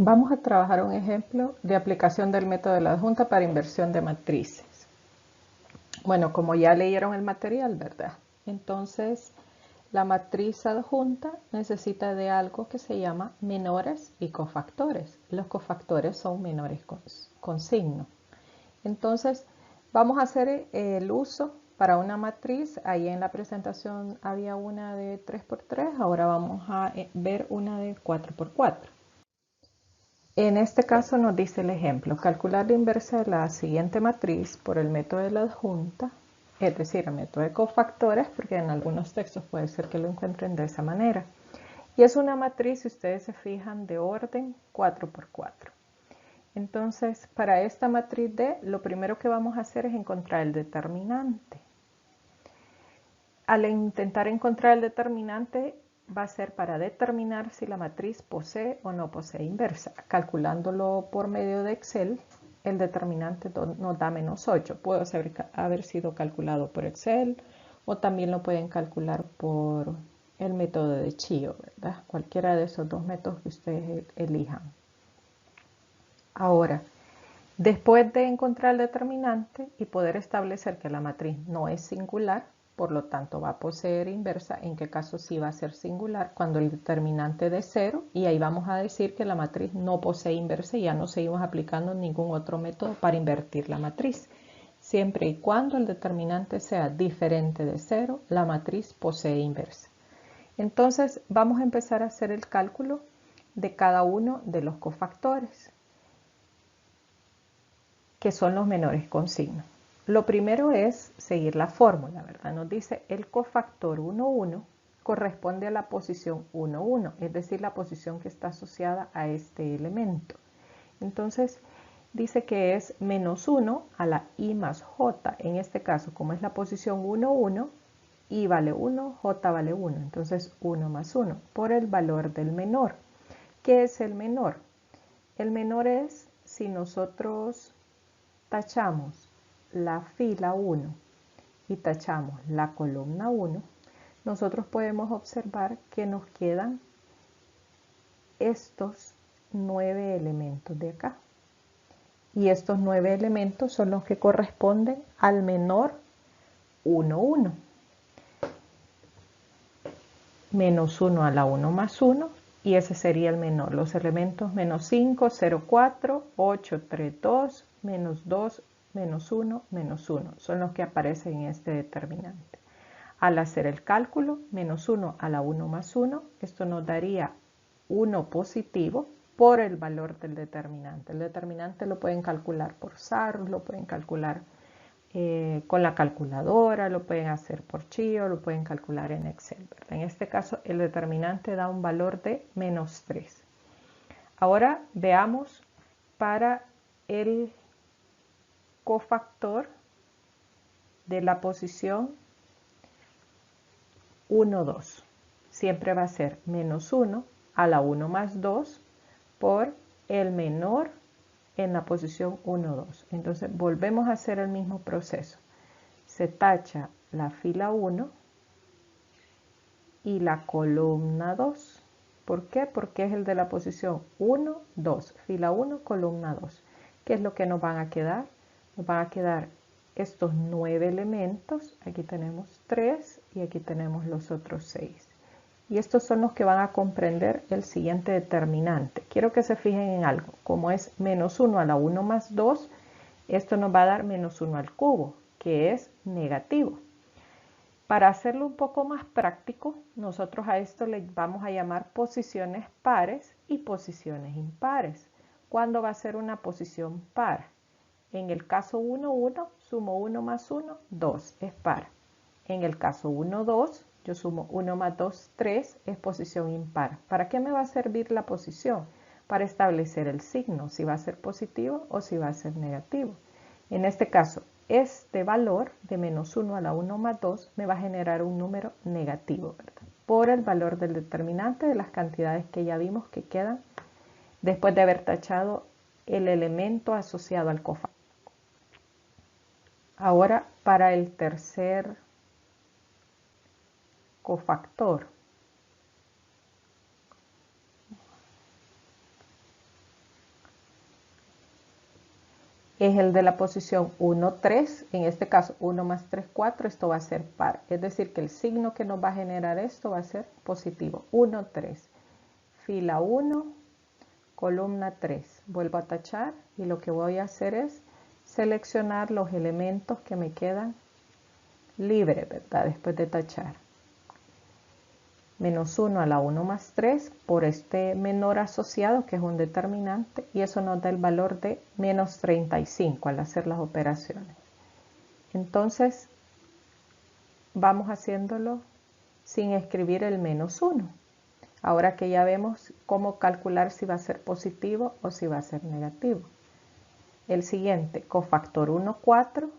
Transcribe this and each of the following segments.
Vamos a trabajar un ejemplo de aplicación del método de la adjunta para inversión de matrices. Bueno, como ya leyeron el material, ¿verdad? Entonces, la matriz adjunta necesita de algo que se llama menores y cofactores. Los cofactores son menores con signo. Entonces, vamos a hacer el uso para una matriz. Ahí en la presentación había una de 3×3, ahora vamos a ver una de 4×4. En este caso nos dice el ejemplo, calcular la inversa de la siguiente matriz por el método de la adjunta, es decir, el método de cofactores, porque en algunos textos puede ser que lo encuentren de esa manera. Y es una matriz, si ustedes se fijan, de orden 4×4. Entonces, para esta matriz D, lo primero que vamos a hacer es encontrar el determinante. Al intentar encontrar el determinante, va a ser para determinar si la matriz posee o no posee inversa. Calculándolo por medio de Excel, el determinante nos da -8. Puede haber sido calculado por Excel o también lo pueden calcular por el método de Chio, ¿verdad? Cualquiera de esos dos métodos que ustedes elijan. Ahora, después de encontrar el determinante y poder establecer que la matriz no es singular, por lo tanto va a poseer inversa, en qué caso sí va a ser singular, cuando el determinante de 0, y ahí vamos a decir que la matriz no posee inversa y ya no seguimos aplicando ningún otro método para invertir la matriz. Siempre y cuando el determinante sea diferente de 0, la matriz posee inversa. Entonces vamos a empezar a hacer el cálculo de cada uno de los cofactores, que son los menores con signo. Lo primero es seguir la fórmula, ¿verdad? Nos dice el cofactor 1, 1 corresponde a la posición 1, 1, es decir, la posición que está asociada a este elemento. Entonces, dice que es -1 a la i más j. En este caso, como es la posición 1, 1, i vale 1, j vale 1. Entonces, 1 más 1 por el valor del menor. ¿Qué es el menor? El menor es si nosotros tachamos la fila 1 y tachamos la columna 1, nosotros podemos observar que nos quedan estos 9 elementos de acá. Y estos 9 elementos son los que corresponden al menor 1, 1. -1 a la 1 más 1, y ese sería el menor. Los elementos -5, 0, 4, 8, 3, 2, -2, -1, -1 son los que aparecen en este determinante. Al hacer el cálculo, -1 a la 1 más 1, esto nos daría 1 positivo por el valor del determinante. El determinante lo pueden calcular por SAR, lo pueden calcular con la calculadora, lo pueden hacer por Chio, lo pueden calcular en Excel, ¿verdad? En este caso, el determinante da un valor de -3. Ahora veamos para el cofactor de la posición 1, 2. Siempre va a ser -1 a la 1 más 2 por el menor en la posición 1, 2. Entonces volvemos a hacer el mismo proceso. Se tacha la fila 1 y la columna 2. ¿Por qué? Porque es el de la posición 1, 2. Fila 1, columna 2. ¿Qué es lo que nos van a quedar? Nos van a quedar estos 9 elementos. Aquí tenemos 3 y aquí tenemos los otros 6. Y estos son los que van a comprender el siguiente determinante. Quiero que se fijen en algo. Como es -1 a la 1 más 2, esto nos va a dar -1 al cubo, que es negativo. Para hacerlo un poco más práctico, nosotros a esto le vamos a llamar posiciones pares y posiciones impares. ¿Cuándo va a ser una posición par? En el caso 1, 1, sumo 1 más 1, 2, es par. En el caso 1, 2, yo sumo 1 más 2, 3, es posición impar. ¿Para qué me va a servir la posición? Para establecer el signo, si va a ser positivo o si va a ser negativo. En este caso, este valor de -1 a la 1 más 2 me va a generar un número negativo, ¿verdad? Por el valor del determinante de las cantidades que ya vimos que quedan después de haber tachado el elemento asociado al cofactor. Ahora, para el tercer cofactor, es el de la posición 1, 3. En este caso 1 más 3, 4. Esto va a ser par. Es decir, que el signo que nos va a generar esto va a ser positivo. 1, 3. Fila 1, columna 3. Vuelvo a tachar y lo que voy a hacer es seleccionar los elementos que me quedan libres, ¿verdad? Después de tachar. Menos 1 a la 1 más 3 por este menor asociado que es un determinante y eso nos da el valor de menos 35 al hacer las operaciones. Entonces vamos haciéndolo sin escribir el menos 1. Ahora que ya vemos cómo calcular si va a ser positivo o si va a ser negativo. El siguiente, cofactor 1, 4,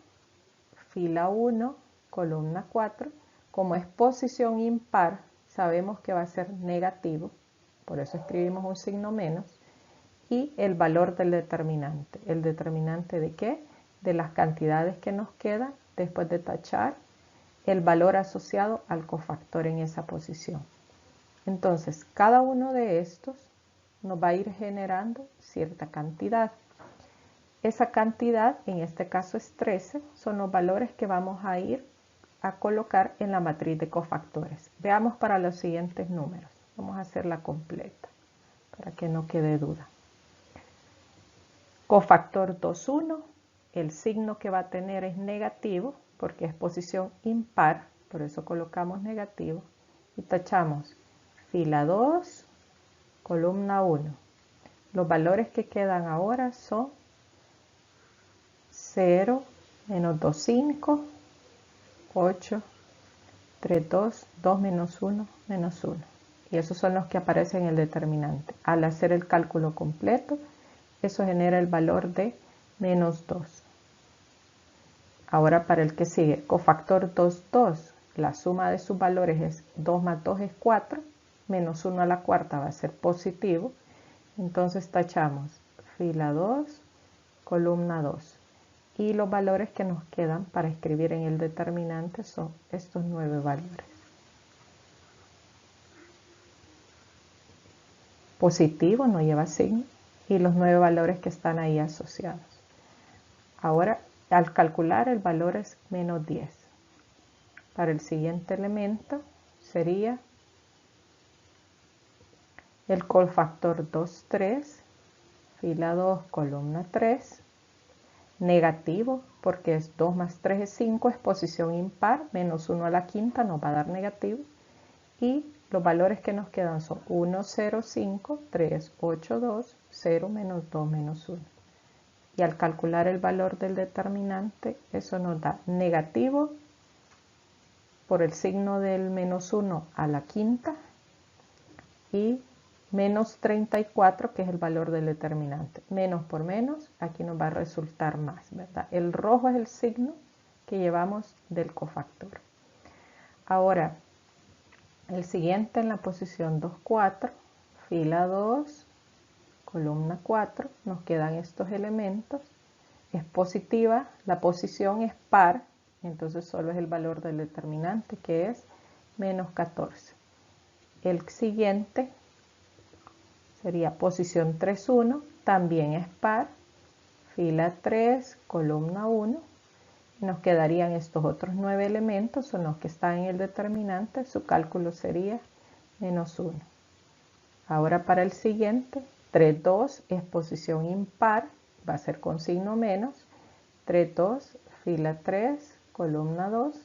fila 1, columna 4. Como es posición impar, sabemos que va a ser negativo, por eso escribimos un signo menos, y el valor del determinante. ¿El determinante de qué? De las cantidades que nos quedan después de tachar el valor asociado al cofactor en esa posición. Entonces, cada uno de estos nos va a ir generando cierta cantidad. Esa cantidad, en este caso es 13, son los valores que vamos a ir a colocar en la matriz de cofactores. Veamos para los siguientes números. Vamos a hacerla completa para que no quede duda. Cofactor 2, 1, el signo que va a tener es negativo porque es posición impar, por eso colocamos negativo y tachamos fila 2, columna 1. Los valores que quedan ahora son 0, menos 2, 5, 8, 3, 2, 2 menos 1, menos 1. Y esos son los que aparecen en el determinante. Al hacer el cálculo completo, eso genera el valor de menos 2. Ahora para el que sigue, cofactor 2, 2. La suma de sus valores es 2 más 2 es 4. Menos 1 a la cuarta va a ser positivo. Entonces tachamos fila 2, columna 2. Y los valores que nos quedan para escribir en el determinante son estos 9 valores. Positivo, no lleva signo, y los 9 valores que están ahí asociados. Ahora, al calcular el valor es menos 10. Para el siguiente elemento sería el cofactor 2, 3, fila 2, columna 3. Negativo, porque es 2 más 3 es 5, es posición impar, menos 1 a la quinta nos va a dar negativo. Y los valores que nos quedan son 1, 0, 5, 3, 8, 2, 0, menos 2, menos 1. Y al calcular el valor del determinante, eso nos da negativo por el signo del menos 1 a la quinta y menos 34, que es el valor del determinante. Menos por menos, aquí nos va a resultar más, ¿verdad? El rojo es el signo que llevamos del cofactor. Ahora, el siguiente en la posición 2, 4, fila 2, columna 4, nos quedan estos elementos. Es positiva, la posición es par, entonces solo es el valor del determinante, que es menos 14. El siguiente sería posición 3, 1, también es par, fila 3, columna 1. Nos quedarían estos otros 9 elementos, son los que están en el determinante, su cálculo sería menos 1. Ahora para el siguiente, 3, 2 es posición impar, va a ser con signo menos, 3, 2, fila 3, columna 2.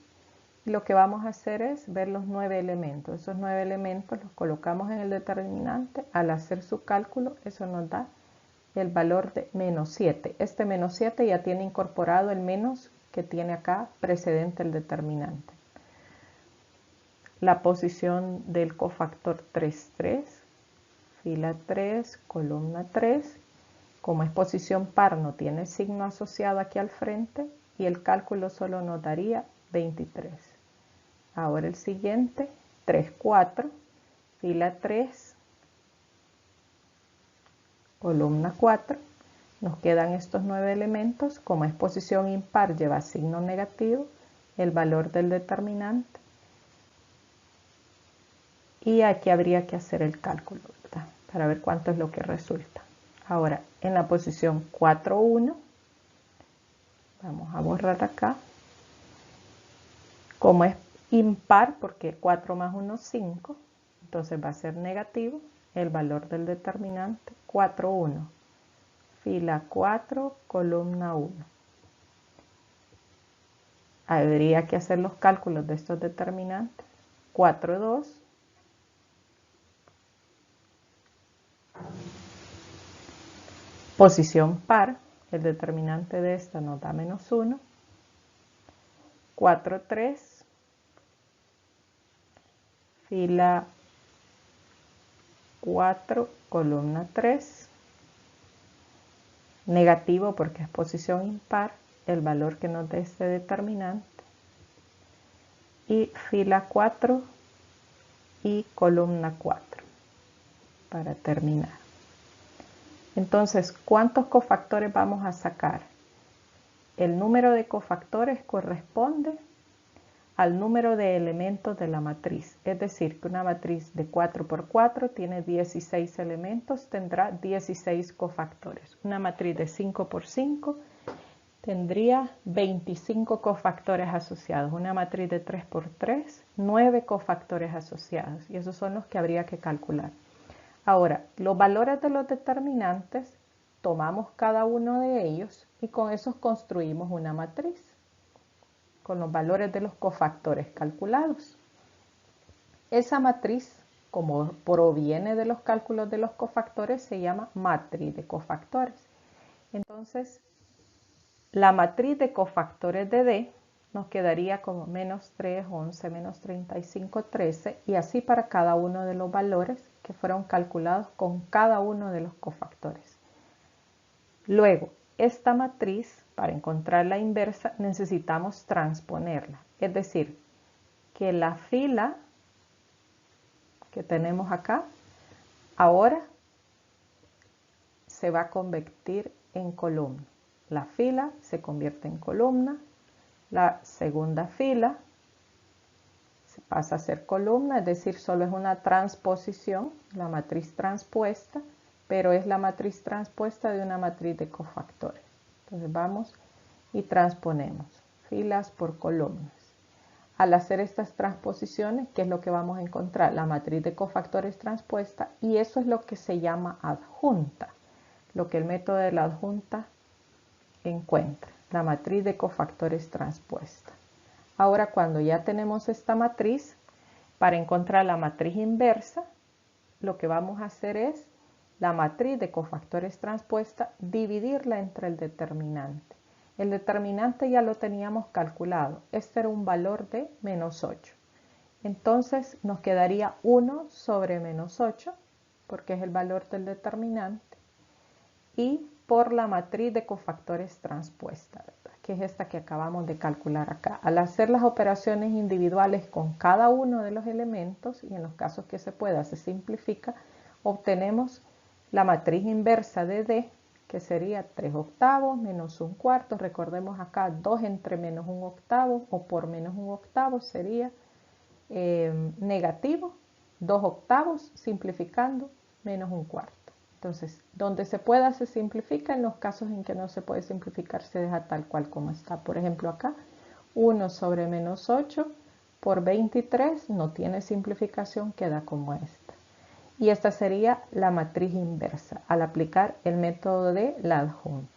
Y lo que vamos a hacer es ver los 9 elementos. Esos 9 elementos los colocamos en el determinante. Al hacer su cálculo, eso nos da el valor de menos 7. Este menos 7 ya tiene incorporado el menos que tiene acá precedente el determinante. La posición del cofactor 3, 3, fila 3, columna 3. Como es posición par, no tiene signo asociado aquí al frente y el cálculo solo nos daría 23. Ahora el siguiente, 3, 4, fila 3, columna 4. Nos quedan estos 9 elementos. Como es posición impar, lleva signo negativo, el valor del determinante. Y aquí habría que hacer el cálculo, ¿verdad? Para ver cuánto es lo que resulta. Ahora, en la posición 4, 1, Vamos a borrar acá. Como es impar, porque 4 más 1 es 5, entonces va a ser negativo el valor del determinante 4, 1. Fila 4, columna 1. Habría que hacer los cálculos de estos determinantes. 4, 2. Posición par, el determinante de esta nos da menos 1. 4, 3. Fila 4, columna 3. Negativo porque es posición impar, el valor que nos dé este determinante. Y fila 4 y columna 4 para terminar. Entonces, ¿cuántos cofactores vamos a sacar? El número de cofactores corresponde al número de elementos de la matriz. Es decir, que una matriz de 4 por 4 tiene 16 elementos, tendrá 16 cofactores. Una matriz de 5 por 5 tendría 25 cofactores asociados. Una matriz de 3 por 3, 9 cofactores asociados. Y esos son los que habría que calcular. Ahora, los valores de los determinantes, tomamos cada uno de ellos y con esos construimos una matriz con los valores de los cofactores calculados. Esa matriz, como proviene de los cálculos de los cofactores, se llama matriz de cofactores. Entonces, la matriz de cofactores de D nos quedaría como menos 3, 11, menos 35, 13 y así para cada uno de los valores que fueron calculados con cada uno de los cofactores. Luego, esta matriz, para encontrar la inversa, necesitamos transponerla. Es decir, que la fila que tenemos acá, ahora se va a convertir en columna. La fila se convierte en columna, la segunda fila se pasa a ser columna, es decir, solo es una transposición, la matriz transpuesta, pero es la matriz transpuesta de una matriz de cofactores. Entonces vamos y transponemos filas por columnas. Al hacer estas transposiciones, ¿qué es lo que vamos a encontrar? La matriz de cofactores transpuesta, y eso es lo que se llama adjunta, lo que el método de la adjunta encuentra, la matriz de cofactores transpuesta. Ahora, cuando ya tenemos esta matriz, para encontrar la matriz inversa, lo que vamos a hacer es la matriz de cofactores transpuesta, dividirla entre el determinante. El determinante ya lo teníamos calculado. Este era un valor de menos 8. Entonces nos quedaría 1 sobre menos 8, porque es el valor del determinante, y por la matriz de cofactores transpuesta, ¿verdad? Que es esta que acabamos de calcular acá. Al hacer las operaciones individuales con cada uno de los elementos, y en los casos que se pueda se simplifica, obtenemos la matriz inversa de D, que sería 3 octavos menos 1 cuarto. Recordemos acá 2 entre menos 1 octavo o por menos 1 octavo sería negativo, 2 octavos simplificando menos 1 cuarto. Entonces, donde se pueda se simplifica, en los casos en que no se puede simplificar se deja tal cual como está. Por ejemplo acá, 1 sobre menos 8 por 23 no tiene simplificación, queda como esta. Y esta sería la matriz inversa al aplicar el método de la adjunta.